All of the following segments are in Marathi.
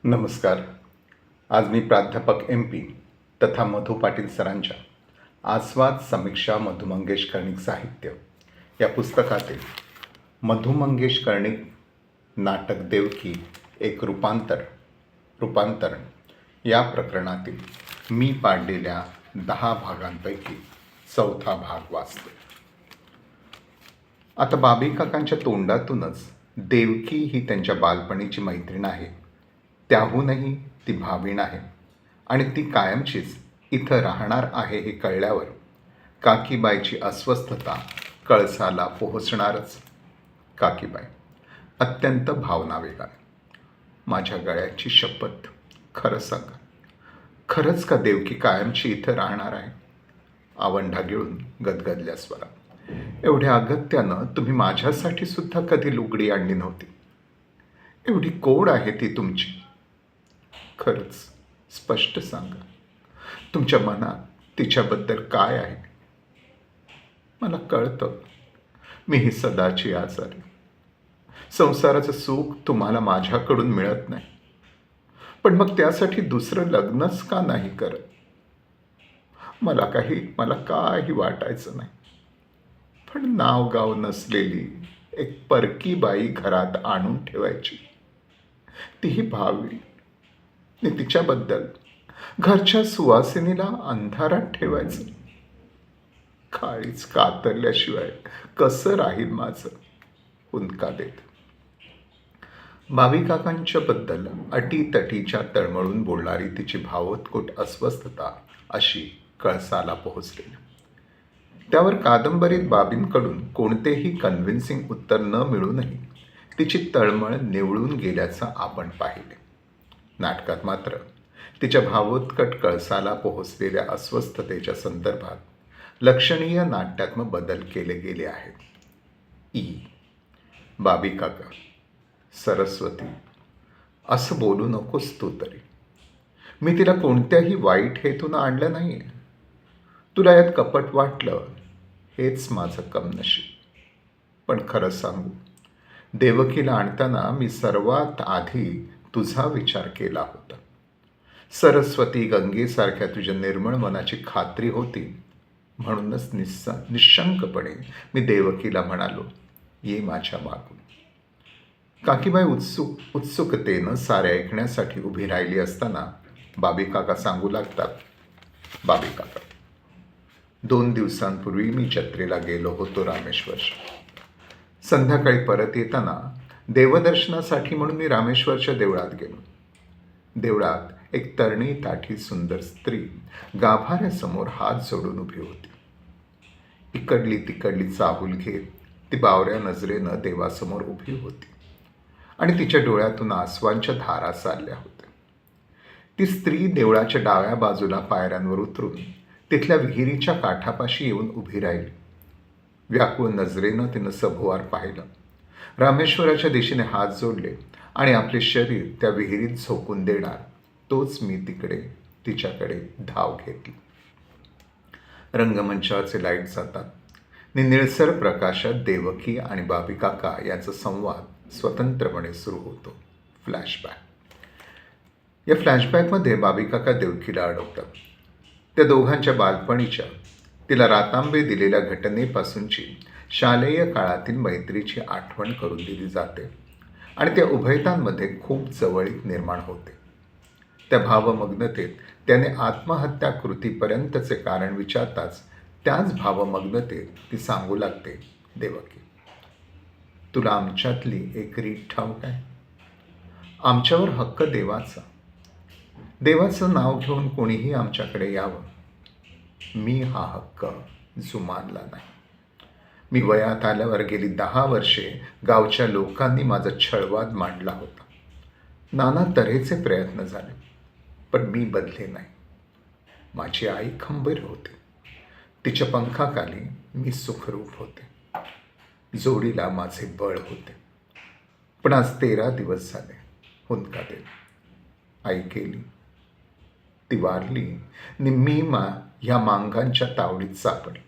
नमस्कार. आज मी प्राध्यापक MP तथा मधु पाटील सरांच्या आस्वाद समीक्षा मधु मंगेश कर्णिक साहित्य या पुस्तकातील मधु मंगेश कर्णिक नाटक देवकी एक रूपांतरण या प्रकरणातील मी पाडलेल्या 10 भागांपैकी 4था भाग वाचतो. आता बाबी काकांच्या तोंडातूनच देवकी ही त्यांच्या बालपणीची मैत्रीण आहे, त्याहूनही ती भावीण आहे आणि ती कायमचीच इथं राहणार आहे हे कळल्यावर काकीबाईची अस्वस्थता कळसाला पोहोचणारच. काकीबाई अत्यंत भावनावेगाने, माझ्या गळ्याची शपथ, खरं सांगा, खरंच का देवकी कायमची इथं राहणार आहे? आवंढा गिळून गदगदल्या स्वरात, एवढ्या अगत्यानं तुम्ही माझ्यासाठी सुद्धा कधी लुगडी आणली नव्हती. एवढी कोड आहे ती तुमची. खरंच स्पष्ट सांगा, तुमच्या मनात तिच्याबद्दल काय आहे? मला कळतं, मी ही सदाची आजारी. संसाराचं सुख तुम्हाला माझ्याकडून मिळत नाही, पण मग त्यासाठी दुसरं लग्नच का नाही करत? मला काही वाटायचं नाही, पण नाव गाव नसलेली एक परकी बाई घरात आणून ठेवायची, तीही भावी. तिच्याबद्दल घरच्या सुवासिनीला अंधारात ठेवायचं. काळीच कातरल्याशिवाय कसं राहील माझं? हुंदका देत बाबी काकांच्या बद्दल अटीतटीच्या तळमळून बोलणारी तिची भावोत्कट अस्वस्थता अशी कळसाला पोहोचलेली. त्यावर कादंबरीत बाबींकडून कोणतेही कन्व्हिन्सिंग उत्तर न मिळूनही तिची तळमळ निवळून गेल्याचं आपण पाहिले. नाटकात मात्र तिच्या भावोत्कट कळसाला पोहोचलेल्या अस्वस्थतेच्या संदर्भात लक्षणीय नाट्यात्मक बदल केले गेले आहेत. बाबी काका, सरस्वती, असं बोलू नकोस तू तरी. मी तिला कोणत्याही वाईट हेतून आणलं नाही. तुला यात कपट वाटलं हेच माझं कमनशीब. पण खरं सांगू, देवकीला आणताना मी सर्वात आधी तुझा विचार केला होता. सरस्वती गंगेसारख्या तुझ्या निर्मळ मनाची खात्री होती म्हणूनच निशंकपणे मी देवकीला म्हणालो, ये माझ्या मागून. काकीबाई उत्सुकतेनं सारे ऐकण्यासाठी उभी राहिली असताना बाबी काका सांगू लागतात, बाबी काका, 2 दिवसांपूर्वी मी जत्रेला गेलो होतो रामेश्वरच्या. संध्याकाळी परत येताना देवदर्शनासाठी म्हणून मी रामेश्वरच्या देवळात गेलो. देवळात एक तरणी ताठी सुंदर स्त्री गाभाऱ्यासमोर हात जोडून उभी होती. इकडली तिकडली चाहूल घेत ती बावऱ्या नजरेनं देवासमोर उभी होती आणि तिच्या डोळ्यातून आसवांच्या धारा चालल्या होत्या. ती स्त्री देवळाच्या डाव्या बाजूला पायऱ्यांवर उतरून तिथल्या विहिरीच्या काठापाशी येऊन उभी राहिली. व्याकुळ नजरेनं तिनं सभोवार पाहिलं, रामेश्वराच्या दिशेने हात जोडले आणि आपले शरीर त्या विहिरीत झोकून देणार तोच मी तिच्याकडे धाव घेतली. रंगमंचाचे लाईट जातात आणि निळसर प्रकाशात देवकी आणि बाबी काका यांचा संवाद स्वतंत्रपणे सुरू होतो. फ्लॅशबॅक. या फ्लॅशबॅकमध्ये बाबी काका देवकीला अडवतात. त्या दोघांच्या बालपणीच्या, तिला रातांबे दिलेल्या घटनेपासूनची शालेय काळातील मैत्रीची आठवण करून दिली जाते आणि त्या उभयतांमध्ये खूप जवळीक निर्माण होते. त्या भावमग्नतेत त्याने आत्महत्या कृतीपर्यंतचे कारण विचारताच त्याच भावमग्नतेत ती सांगू लागते, देवकी, तुला आमच्यातली एक रीत ठाऊक आहे? आमच्यावर हक्क देवाचा. देवाचं नाव घेऊन कोणीही आमच्याकडे यावं. मी हा हक्क जुमानला नाही. मी वयात आल्यावर गेली 10 वर्षे गावच्या लोकांनी माझा छळवाद मांडला होता. नाना तऱ्हेचे प्रयत्न झाले, पण मी बदले नाही. माझी आई खंबीर होती. तिच्या पंखाखाली मी सुखरूप होते. जोडीला माझे बळ होते. पण आज 13 दिवस झाले, हुंदका दे. आई गेली, ती वारली आणि मी ह्या मांगांच्या तावडीत सापडली.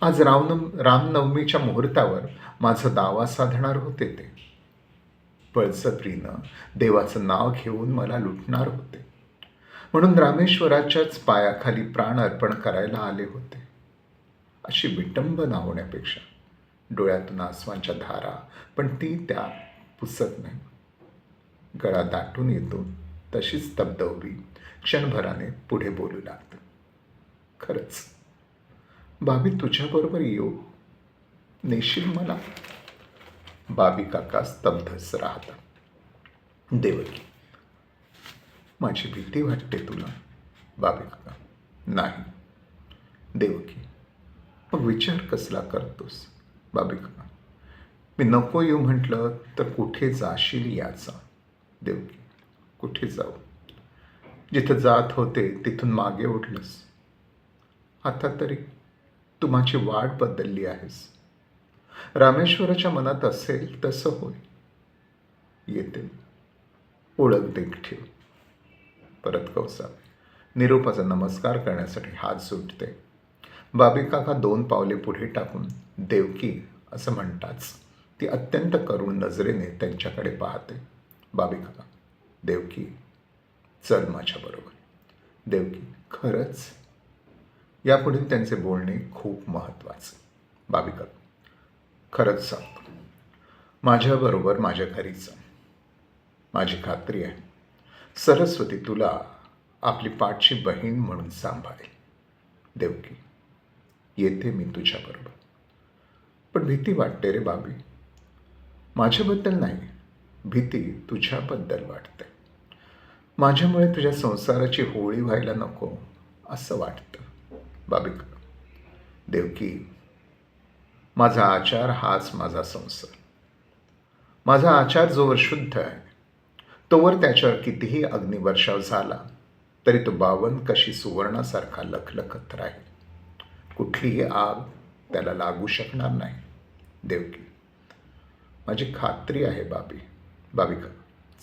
आज रामनवमीच्या मुहूर्तावर माझा दावा साधणार होते ते. बळजबरीनं देवाचं नाव घेऊन मला लुटणार होते. म्हणून रामेश्वराच्याच पायाखाली प्राण अर्पण करायला आले होते. अशी विटंबना होण्यापेक्षा डोळ्यातून आसवांच्या धारा, पण ती त्या पुसत नाही. गळा दाटून येतो तशीच स्तब्ध उभी क्षणभराने पुढे बोलू लागते. खरंच बाबी, तुझ्याबरोबर येऊ नेशील मला? बाबी काका स्तब्धच राहतात. देवकी, माझी भीती वाटते तुला. बाबी काका, नाही. देवकी, मग विचार कसला करतोस? बाबी काका, मी नको येऊ म्हटलं तर कुठे जाशील याचा? देवकी, कुठे जाऊ? जिथं जात होते तिथून मागे उठलंस. आता तरी तू माझी वाट बदलली आहेस. रामेश्वराच्या मनात असेल तसं होय. येते, ओळख देख ठेव. परत कौसात निरोपाचा नमस्कार करण्यासाठी हात सुटते. बाबी काका 2 पावले पुढे टाकून देवकी असं म्हणताच ती अत्यंत करुण नजरेने त्यांच्याकडे पाहते. बाबी काका, देवकी, चल माझ्याबरोबर. देवकी, खरंच? यापुढील त्यांचे बोलणे खूप महत्त्वाचे. बाबी काका, खरंच सांगतो. माझ्याबरोबर माझ्या घरी जा. माझी खात्री आहे सरस्वती तुला आपली पाठची बहीण म्हणून सांभाळेल. देवकी, येते मी तुझ्याबरोबर. पण भीती वाटते रे बाबी. माझ्याबद्दल नाही, भीती तुझ्याबद्दल वाटते. माझ्यामुळे तुझ्या संसाराची होळी व्हायला नको असं वाटतं. बाबी, देवकी, माझा आचार हाच माझा संसार. माझा आचार जोवर शुद्ध आहे तोवर त्याच्यावर कितीही अग्निवर्षाव झाला तरी तो बावन कशी सुवर्णासारखा लखलखत राहील. कुठलीही आग त्याला लागू शकणार नाही. देवकी, माझी खात्री आहे बाबी. बाबिका,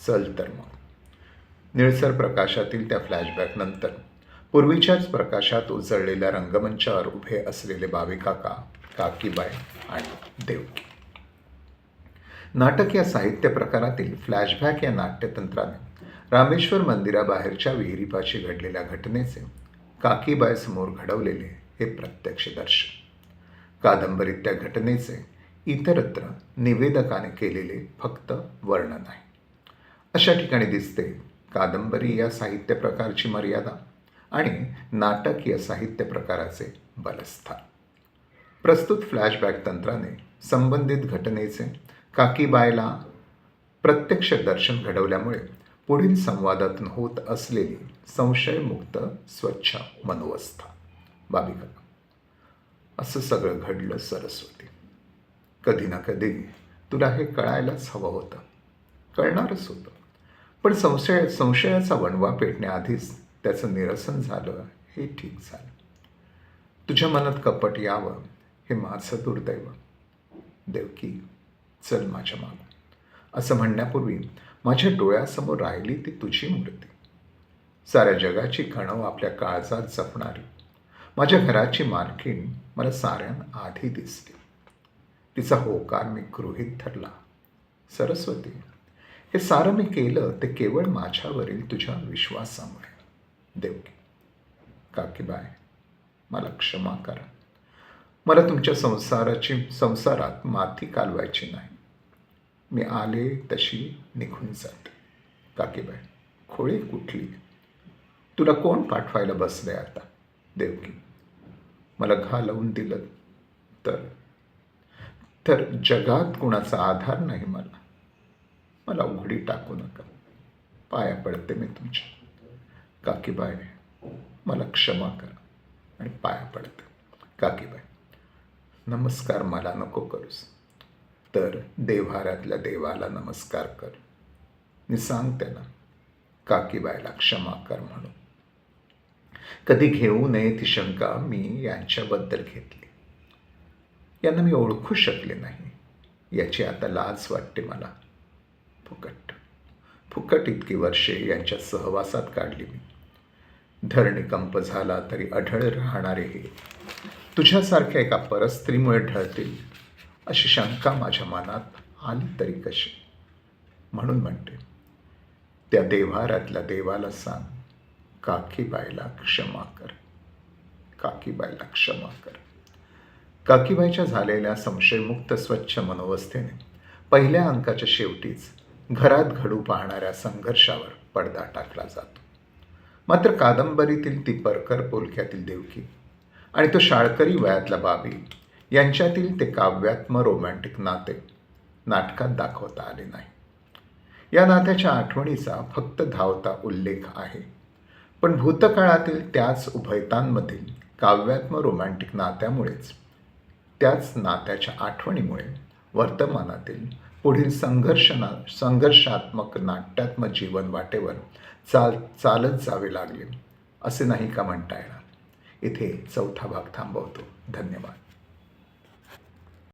चल तर मग. निळसर प्रकाशातील त्या फ्लॅशबॅकनंतर पूर्वीच्याच प्रकाशात उजळलेल्या रंगमंचावर उभे असलेले बाबी काका, काकीबाई आणि देवकी. नाटक या साहित्य प्रकारातील फ्लॅशबॅक या नाट्यतंत्राने रामेश्वर मंदिराबाहेरच्या विहिरीपाशी घडलेल्या घटनेचे काकीबाईसमोर घडवलेले हे प्रत्यक्षदर्शन. कादंबरीत त्या घटनेचे इतरत्र निवेदकाने केलेले फक्त वर्णन आहे. अशा ठिकाणी दिसते कादंबरी या साहित्य प्रकारची मर्यादा आणि नाटक या साहित्य प्रकाराचे बलस्थान. प्रस्तुत फ्लॅशबॅक तंत्राने संबंधित घटनेचे काकीबाईला प्रत्यक्ष दर्शन घडवल्यामुळे पुढील संवादातून होत असलेली संशयमुक्त स्वच्छ मनोवस्था. बाबिका, असं सगळं घडलं सरस्वती. कधी ना कधी तुला हे कळायलाच हवं होतं. कळणारच होतं. पण संशयाचा वणवा पेटण्याआधीच त्याचं निरसन झालं हे ठीक झालं. तुझ्या मनात कपट यावं हे माझं दुर्दैव. देवकी, चल माझ्या मागं. असं म्हणण्यापूर्वी माझ्या डोळ्यासमोर राहिली ती तुझी मूर्ती. साऱ्या जगाची कणव आपल्या काळजात जपणारी माझ्या घराची मालकीण मला साऱ्यांआधी दिसली. तिचा होकार मी गृहीत धरला. सरस्वती, हे सारं मी केलं ते केवळ माझ्यावरील तुझ्या विश्वासामुळे. देवकी, काकीबाई, मला क्षमा करा. मला तुमच्या संसारात माती कालवायची नाही. मी आले तशी निघून जाते. काकीबाई, खोळी कुठली? तुला कोण पाठवायला बसले आता? देवकी, मला घालवून दिलं तर जगात कुणाचा आधार नाही मला. मला उघडी टाकू नका. पाया पडते मी तुमच्या. काकीबाई, मला क्षमा करा आणि पाया पडते. काकीबाई, नमस्कार मला नको करूस, तर देव्हाऱ्यातल्या देवाला नमस्कार कर. मी सांग त्यांना काकीबाईला क्षमा कर म्हणून. कधी घेऊ नये ती शंका मी यांच्याबद्दल घेतली. यांना मी ओळखू शकले नाही याची आता लाज वाटते मला. फुकट इतकी वर्षे यांच्या सहवासात काढली मी. धरणीकंप झाला तरी अढळ राहणारे हे तुझ्यासारख्या एका परस्त्रीमुळे ढळतील अशी शंका माझ्या मनात आली तरी कशी? म्हणून म्हणते, त्या देव्हाऱ्यातल्या देवाला सांग, काकीबाईला क्षमा कर, काकीबाईला क्षमा कर. काकीबाईच्या झालेल्या संशयमुक्त स्वच्छ मनोवस्थेने पहिल्या अंकाच्या शेवटीच घरात घडू पाहणाऱ्या संघर्षावर पडदा टाकला जातो. मात्र कादंबरीतील ती परकर पोलक्यातील देवकी आणि तो शाळकरी वयातला बाबी यांच्यातील ते काव्यात्म रोमॅन्टिक नाते नाटकात दाखवता आले नाही. या नात्याच्या आठवणीचा फक्त धावता उल्लेख आहे, पण भूतकाळातील त्याच उभयतांमधील काव्यात्म रोमॅन्टिक नात्यामुळेच, त्याच नात्याच्या आठवणीमुळे वर्तमानातील पुढील संघर्षात्मक नाट्यात्मक जीवन वाटेवर चालत जावे लागले असे नाही का म्हणता येणार. इथे चौथा भाग थांबवतो. धन्यवाद.